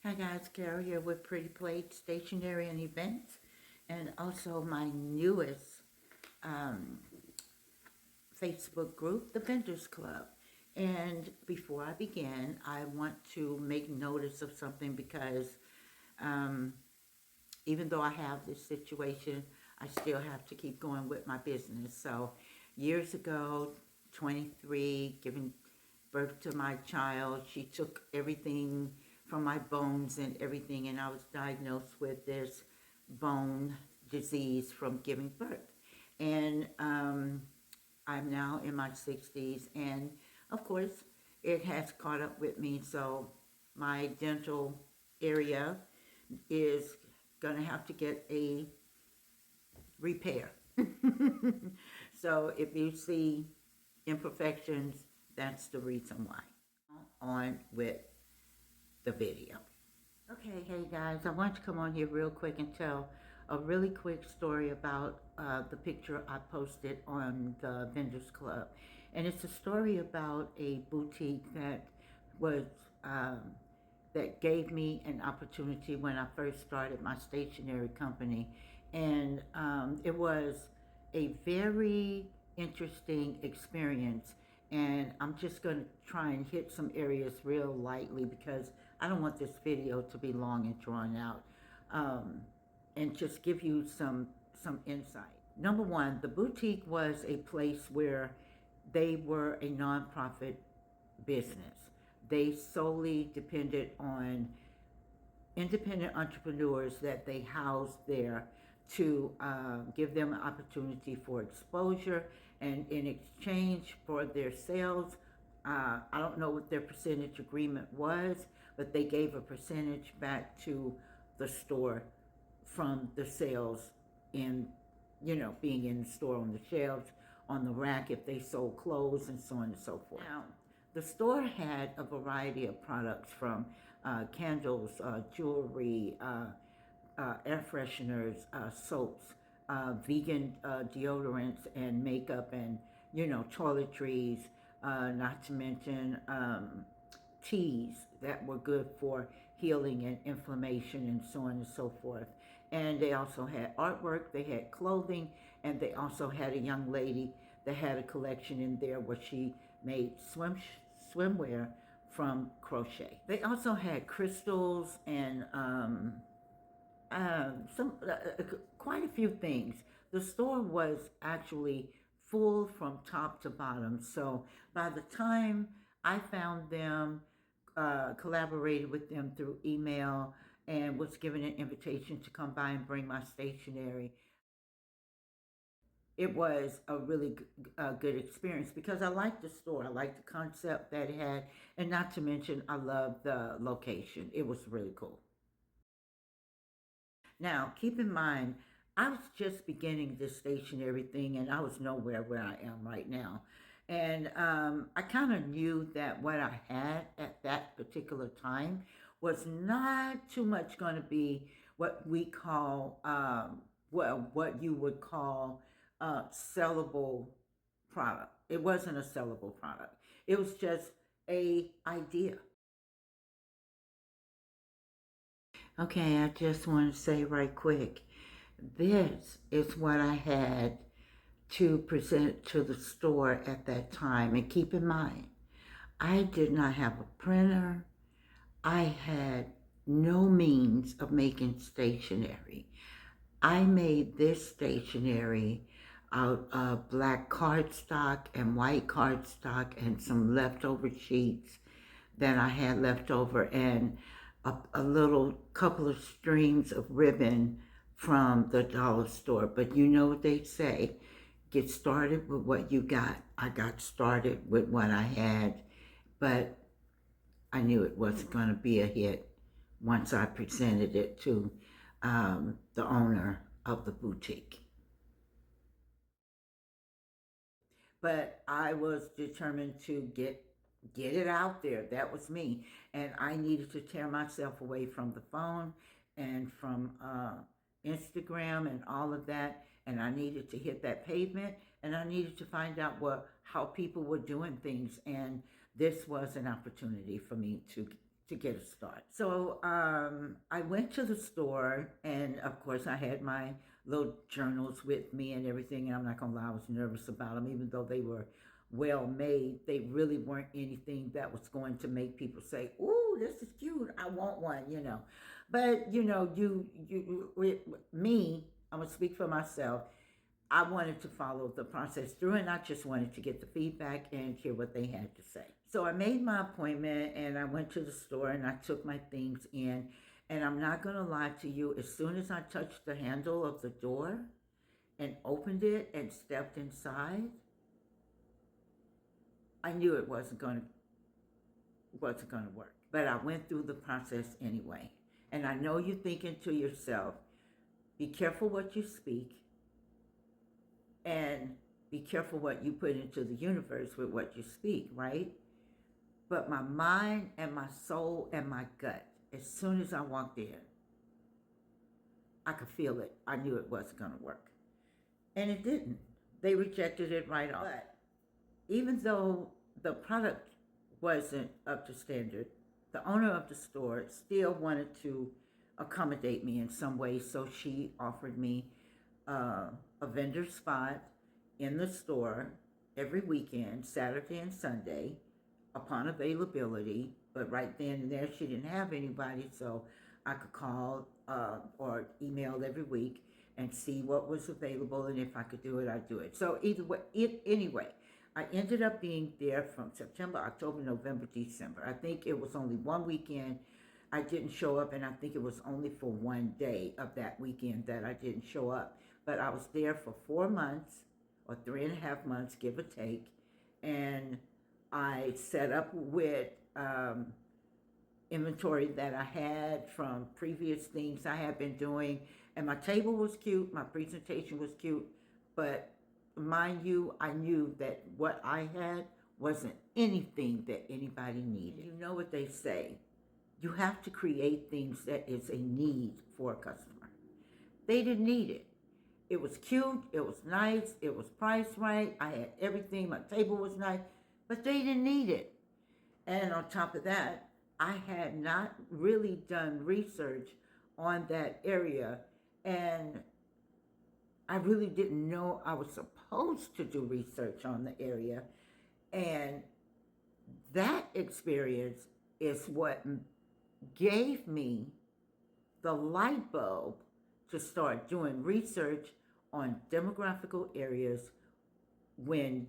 Hi guys, Carol here with Pretty Plate Stationery and Events, and also my newest um, Facebook group, the Vendors Club. And before I begin, I want to make notice of something because um, even though I have this situation, I still have to keep going with my business. So years ago, 23, giving birth to my child, she took everything from my bones and everything, and I was diagnosed with this bone disease from giving birth. And I'm now in my 60s, and of course, it has caught up with me. So my dental area is going to have to get a repair. So if you see imperfections, that's the reason why. On with the video. Okay, hey guys, I want to come on here real quick and tell a really quick story about the picture I posted on the Vendors Club. And it's a story about a boutique that was um, that gave me an opportunity when I first started my stationery company. And it was a very interesting experience. And I'm just going to try and hit some areas real lightly because I don't want this video to be long and drawn out, and just give you some insight. Number one, the boutique was a place where they were a nonprofit business. They solely depended on independent entrepreneurs that they housed there to give them an opportunity for exposure, and in exchange for their sales, I don't know what their percentage agreement was, but they gave a percentage back to the store from the sales in, being in the store, on the shelves, on the rack if they sold clothes, and so on and so forth. Now, the store had a variety of products from candles, jewelry, air fresheners, soaps, vegan deodorants and makeup, and toiletries, not to mention teas that were good for healing and inflammation and so on and so forth. And they also had artwork, they had clothing, and they also had a young lady that had a collection in there where she made swimwear from crochet. They also had crystals and some quite a few things. The store was actually full from top to bottom. So by the time I found them, collaborated with them through email, and was given an invitation to come by and bring my stationery, it was a really good experience because I liked the store. I liked the concept that it had, and not to mention, I loved the location. It was really cool. Now, keep in mind, I was just beginning this stationery thing, and I was nowhere where I am right now. And I kind of knew that what I had at that particular time was not too much going to be what we call, well, what you would call sellable product. It wasn't a sellable product. It was just a idea. Okay, I just want to say right quick, this is what I had to present to the store at that time. And keep in mind, I did not have a printer. I had no means of making stationery. I made this stationery out of black cardstock and white cardstock and some leftover sheets that I had left over, and a little couple of strings of ribbon from the dollar store. But you know what they say, get started with what you got. I got started with what I had, but I knew it wasn't going to be a hit once I presented it to the owner of the boutique. But I was determined to get it out there. That was me, and I needed to tear myself away from the phone and from Instagram and all of that, and I needed to hit that pavement, and I needed to find out how people were doing things, and this was an opportunity for me to get a start. So I went to the store, and of course, I had my little journals with me and everything. And I'm not gonna lie, I was nervous about them, even though they were well made. They really weren't anything that was going to make people say, "Ooh, this is cute. I want one," you know. But you know, with me, I'm gonna speak for myself. I wanted to follow the process through, and I just wanted to get the feedback and hear what they had to say. So I made my appointment, and I went to the store, and I took my things in. And I'm not going to lie to you, as soon as I touched the handle of the door and opened it and stepped inside, I knew it wasn't going to work. But I went through the process anyway. And I know you're thinking to yourself, be careful what you speak, and be careful what you put into the universe with what you speak, right? But my mind and my soul and my gut, as soon as I walked in, I could feel it. I knew it wasn't going to work. And it didn't. They rejected it right off. But even though the product wasn't up to standard, the owner of the store still wanted to accommodate me in some way. So she offered me a vendor spot in the store every weekend, Saturday and Sunday, upon availability. But right then and there, she didn't have anybody, so I could call or email every week and see what was available, and if I could do it, I'd do it. So either way, anyway, I ended up being there from September, October, November, December. I think it was only one weekend I didn't show up, and I think it was only for one day of that weekend that I didn't show up. But I was there for 4 months, or 3.5 months, give or take, and I set up with inventory that I had from previous things I had been doing, and my table was cute, my presentation was cute, but mind you, I knew that what I had wasn't anything that anybody needed. You know what they say, you have to create things that is a need for a customer. They didn't need it. It was cute, it was nice, it was priced right, I had everything, my table was nice, but they didn't need it. And on top of that, I had not really done research on that area, and I really didn't know I was supposed to do research on the area. And that experience is what gave me the light bulb to start doing research on demographical areas when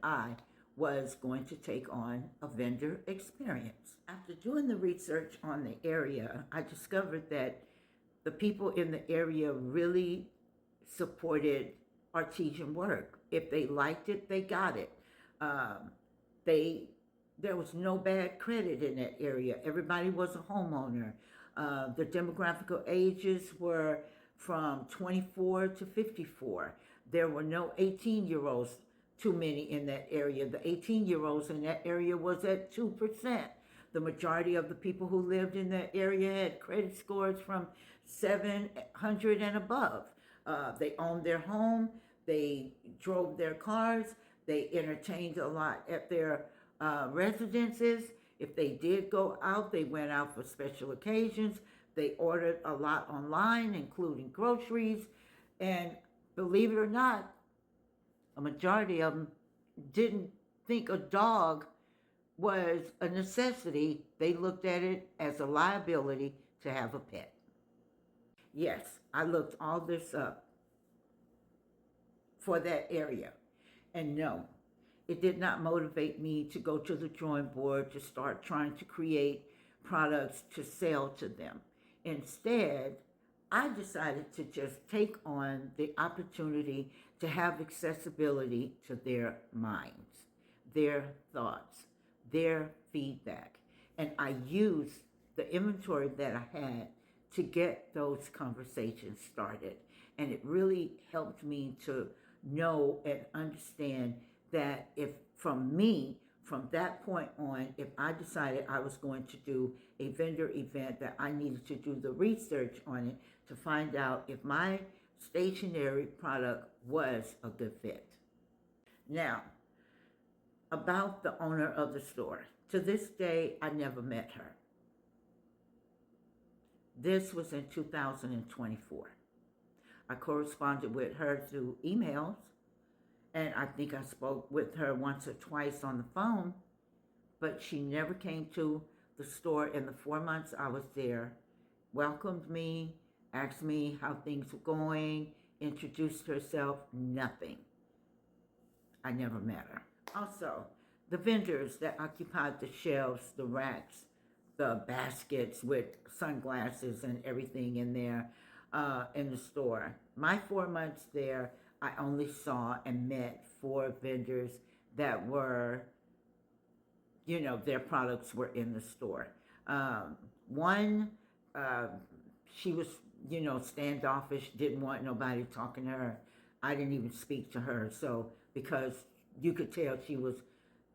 I was going to take on a vendor experience. After doing the research on the area, I discovered that the people in the area really supported artesian work. If they liked it, they got it. There was no bad credit in that area. Everybody was a homeowner. The demographical ages were from 24 to 54. There were no 18-year-olds, too many in that area. The 18-year-olds in that area was at 2%. The majority of the people who lived in that area had credit scores from 700 and above. They owned their home, they drove their cars, they entertained a lot at their residences. If they did go out, they went out for special occasions. They ordered a lot online, including groceries. And believe it or not, a majority of them didn't think a dog was a necessity. They looked at it as a liability to have a pet. Yes, I looked all this up for that area. And no, it did not motivate me to go to the drawing board to start trying to create products to sell to them. Instead, I decided to just take on the opportunity to have accessibility to their minds, their thoughts, their feedback. And I used the inventory that I had to get those conversations started. And it really helped me to know and understand that if from that point on, if I decided I was going to do a vendor event, that I needed to do the research on it to find out if my stationery product was a good fit. Now, about the owner of the store. To this day, I never met her. This was in 2024. I corresponded with her through emails, and I think I spoke with her once or twice on the phone, but she never came to the store in the 4 months I was there, welcomed me, asked me how things were going, introduced herself, nothing. I never met her. Also, the vendors that occupied the shelves, the racks, the baskets with sunglasses and everything in there in the store. My 4 months there, I only saw and met four vendors that were, their products were in the store. One, uh, she was, standoffish, didn't want nobody talking to her. I didn't even speak to her. So, because you could tell she was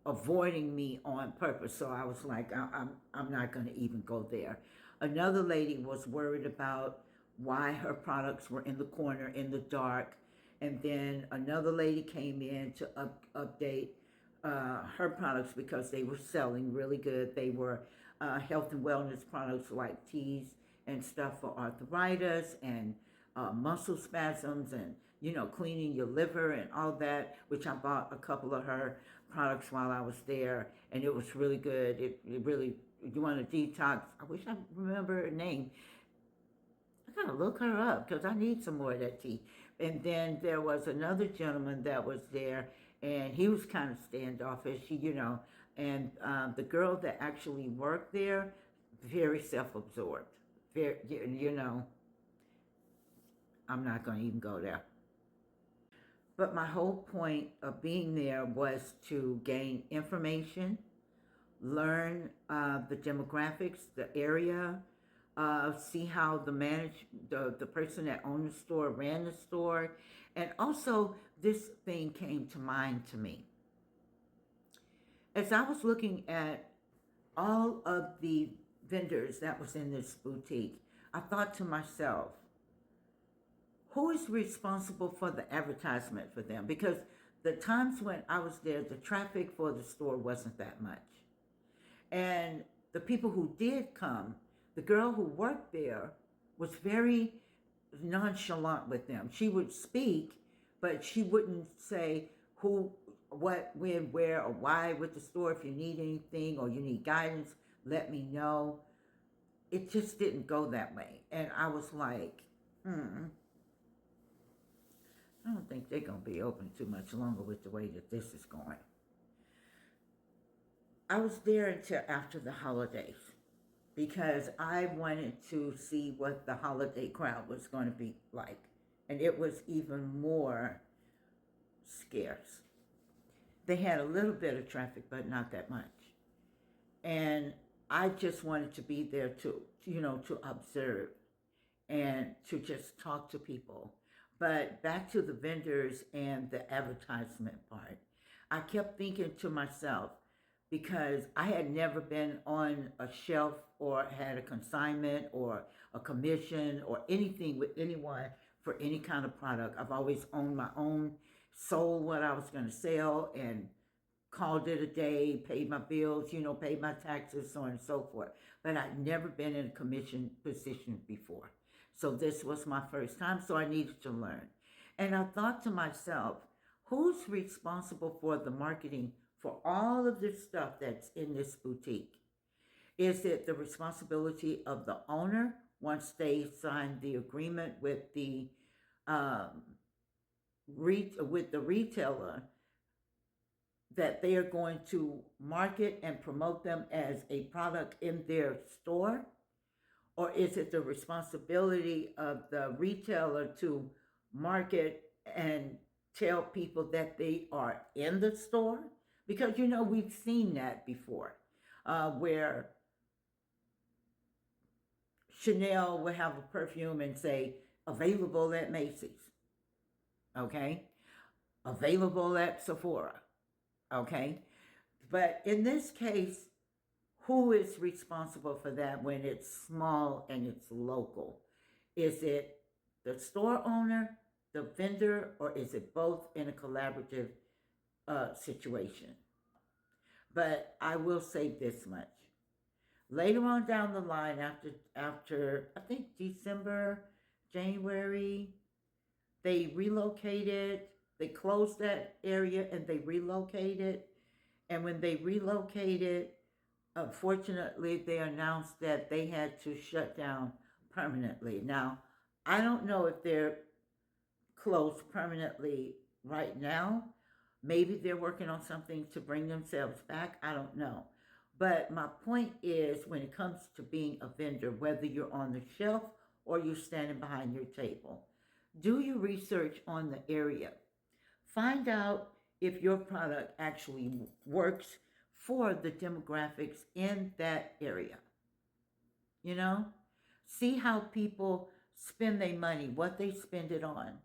avoiding me on purpose. So I was like, I'm not going to even go there. Another lady was worried about why her products were in the corner in the dark. And then another lady came in to update her products because they were selling really good. They were health and wellness products like teas and stuff for arthritis and muscle spasms and cleaning your liver and all that, which I bought a couple of her products while I was there, and it was really good. It really, you want to detox. I wish I remember her name. I gotta look her up because I need some more of that tea. And then there was another gentleman that was there, and he was kind of standoffish, and the girl that actually worked there, very self-absorbed. Very, I'm not going to even go there. But my whole point of being there was to gain information, learn the demographics, the area, see how the person that owned the store ran the store, and also this thing came to mind to me as I was looking at all of the vendors that was in this boutique. I thought to myself, who is responsible for the advertisement for them? Because the times when I was there, the traffic for the store wasn't that much. And the people who did come, the girl who worked there was very nonchalant with them. She would speak, but she wouldn't say who, what, when, where, or why with the store. If you need anything or you need guidance, let me know. It just didn't go that way. And I was like, I don't think they're going to be open too much longer with the way that this is going. I was there until after the holidays because I wanted to see what the holiday crowd was going to be like. And it was even more scarce. They had a little bit of traffic, but not that much. And I just wanted to be there to observe and to just talk to people. But back to the vendors and the advertisement part, I kept thinking to myself, because I had never been on a shelf or had a consignment or a commission or anything with anyone for any kind of product. I've always owned my own, sold what I was going to sell, and called it a day, paid my bills, paid my taxes, so on and so forth. But I'd never been in a commission position before. So this was my first time, so I needed to learn. And I thought to myself, who's responsible for the marketing for all of this stuff that's in this boutique? Is it the responsibility of the owner once they sign the agreement with the retailer that they are going to market and promote them as a product in their store? Or is it the responsibility of the retailer to market and tell people that they are in the store? Because, we've seen that before, where Chanel will have a perfume and say, available at Macy's, okay? Available at Sephora, okay? But in this case, who is responsible for that when it's small and it's local? Is it the store owner, the vendor, or is it both in a collaborative situation? But I will say this much. Later on down the line, after I think December, January, they relocated. They closed that area and they relocated. And when they relocated, unfortunately, they announced that they had to shut down permanently. Now, I don't know if they're closed permanently right now. Maybe they're working on something to bring themselves back. I don't know. But my point is, when it comes to being a vendor, whether you're on the shelf or you're standing behind your table, do your research on the area. Find out if your product actually works for the demographics in that area. You know? See how people spend their money, what they spend it on.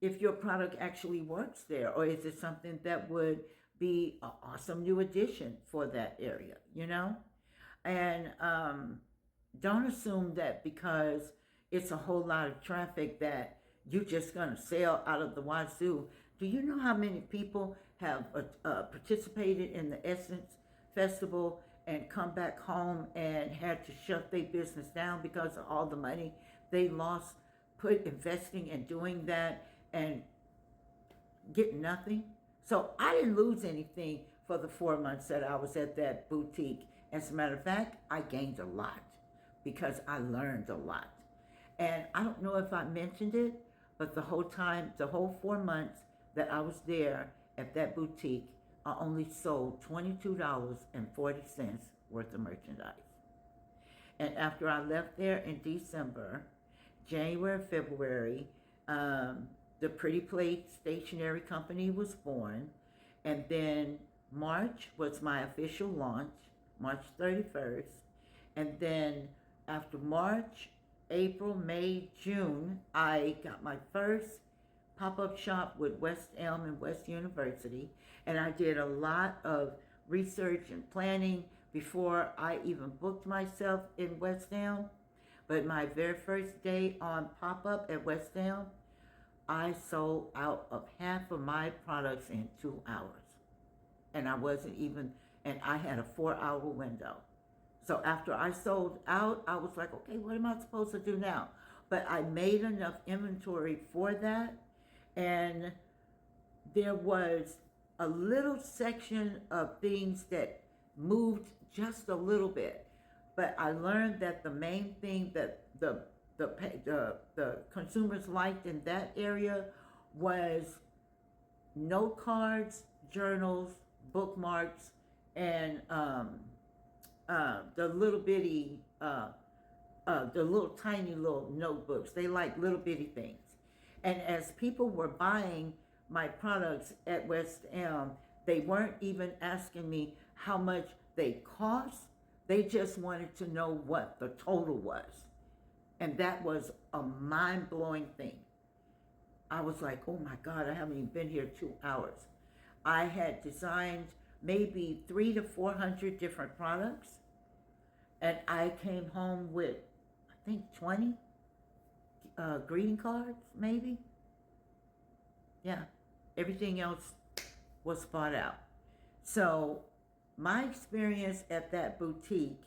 If your product actually works there, or is it something that would be an awesome new addition for that area, you know? And don't assume that because it's a whole lot of traffic that you're just going to sell out of the wazoo. Do you know how many people have participated in the Essence Festival and come back home and had to shut their business down because of all the money they lost investing and doing that and get nothing? So I didn't lose anything for the 4 months that I was at that boutique. As a matter of fact, I gained a lot because I learned a lot. And I don't know if I mentioned it, but the whole 4 months that I was there at that boutique, I only sold $22.40 worth of merchandise. And after I left there in December, January, February, the Pretty Plate Stationery Company was born. And then March was my official launch, March 31st. And then after March, April, May, June, I got my first pop-up shop with West Elm and West University. And I did a lot of research and planning before I even booked myself in West Elm. But my very first day on pop-up at West Elm, I sold out of half of my products in 2 hours. And I had a 4-hour window. So after I sold out, I was like, okay, what am I supposed to do now? But I made enough inventory for that. And there was a little section of things that moved just a little bit. But I learned that the main thing that the consumers liked in that area was note cards, journals, bookmarks, and the little bitty, the little tiny little notebooks. They like little bitty things. And as people were buying my products at West Elm, they weren't even asking me how much they cost. They just wanted to know what the total was. And that was a mind-blowing thing. I was like, oh my God, I haven't even been here 2 hours. I had designed maybe 300 to 400 different products. And I came home with, I think, 20 greeting cards, maybe. Yeah, everything else was bought out. So my experience at that boutique,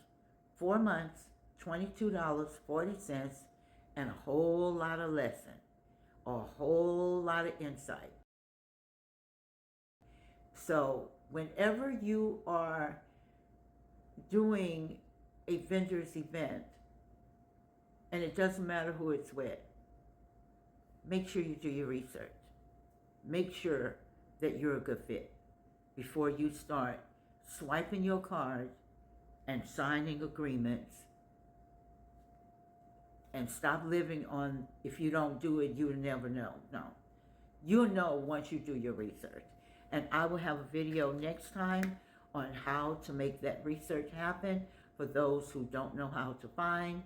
4 months, $22.40, and a whole lot of lesson, a whole lot of insight. So whenever you are doing a vendor's event, and it doesn't matter who it's with, make sure you do your research. Make sure that you're a good fit before you start swiping your card and signing agreements. And stop living on, if you don't do it, you'll never know. No. You'll know once you do your research. And I will have a video next time on how to make that research happen for those who don't know how to find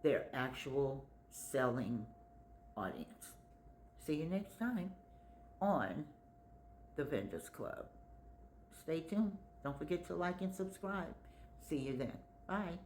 their actual selling audience. See you next time on the Vendors Club. Stay tuned. Don't forget to like and subscribe. See you then. Bye.